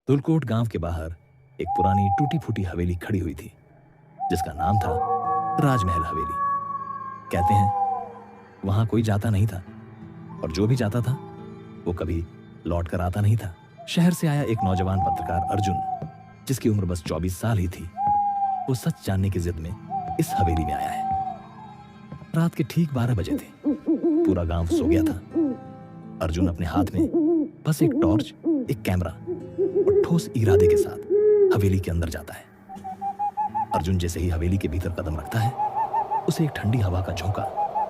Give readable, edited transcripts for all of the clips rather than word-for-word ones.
धुलकोट गांव के बाहर एक पुरानी टूटी फूटी हवेली खड़ी हुई थी जिसका नाम था राजमहल हवेली। कहते हैं वहां कोई जाता नहीं था और जो भी जाता था वो कभी लौट कर आता नहीं था। शहर से आया एक नौजवान पत्रकार अर्जुन, जिसकी उम्र बस 24 साल ही थी, वो सच जानने की जिद में इस हवेली में आया है। रात के ठीक 12 बजे थे। पूरा गांव सो गया था। अर्जुन अपने हाथ में बस एक टॉर्च, एक कैमरा और ठोस इरादे के साथ हवेली के अंदर जाता है। अर्जुन जैसे ही हवेली के भीतर कदम रखता है, उसे एक ठंडी हवा का झोंका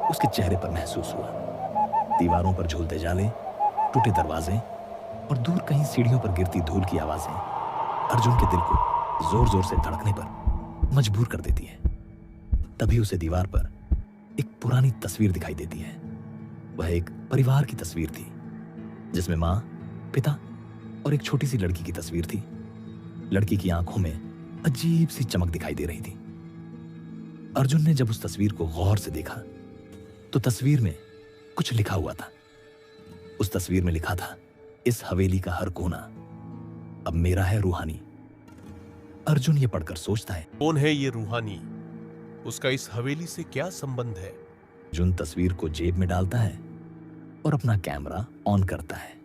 उसके चेहरे पर महसूस हुआ। दीवारों पर झूलते जाले, टूटे दरवाजे और दूर कहीं सीढ़ियों पर गिरती धूल की आवाजें अर्जुन के दिल को जोर जोर से धड़कने पर मजबूर कर देती है। तभी उसे दीवार पर एक पुरानी तस्वीर दिखाई देती है। वह एक परिवार की तस्वीर थी जिसमें मां, पिता और एक छोटी सी लड़की की तस्वीर थी। लड़की की आंखों में अजीब सी चमक दिखाई दे रही थी। अर्जुन ने जब उस तस्वीर को गौर से देखा तो तस्वीर में कुछ लिखा हुआ था। उस तस्वीर में लिखा था, इस हवेली का हर कोना अब मेरा है रूहानी। अर्जुन ये पढ़कर सोचता है, कौन है ये रूहानी? उसका इस हवेली से क्या संबंध है? अर्जुन तस्वीर को जेब में डालता है और अपना कैमरा ऑन करता है।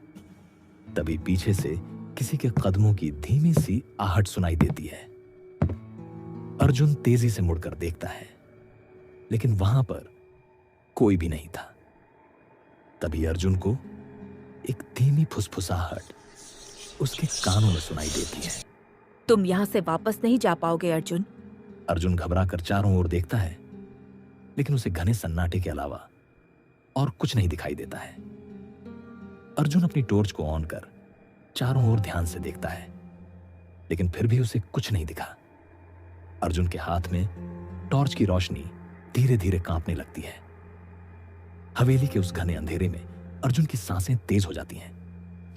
तभी पीछे से किसी के कदमों की धीमी सी आहट सुनाई देती है। अर्जुन तेजी से मुड़कर देखता है, लेकिन वहां पर कोई भी नहीं था। तभी अर्जुन को एक धीमी फुसफुसाहट उसके कानों में सुनाई देती है। तुम यहाँ से वापस नहीं जा पाओगे अर्जुन। अर्जुन घबराकर चारों ओर देखता है, लेकिन उसे घने सन्नाटे के अलावा और कुछ नहीं दिखाई देता है। अर्जुन अपनी टॉर्च को ऑन कर चारों ओर ध्यान से देखता है, लेकिन फिर भी उसे कुछ नहीं दिखा। अर्जुन के हाथ में टॉर्च की रोशनी धीरे धीरे कांपने लगती है। हवेली के उस घने अंधेरे में अर्जुन की सांसें तेज हो जाती हैं।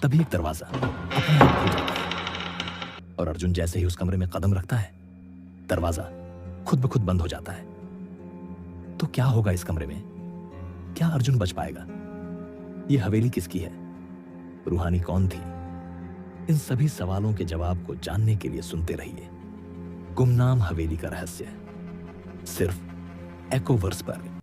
तभी एक दरवाजा अपने आप खुल जाता है और अर्जुन जैसे ही उस कमरे में कदम रखता है, दरवाजा खुद ब खुद बंद हो जाता है। तो क्या होगा इस कमरे में? क्या अर्जुन बच पाएगा? यह हवेली किसकी है? रूहानी कौन थी? इन सभी सवालों के जवाब को जानने के लिए सुनते रहिए गुमनाम हवेली का रहस्य, सिर्फ एकोवर्स पर।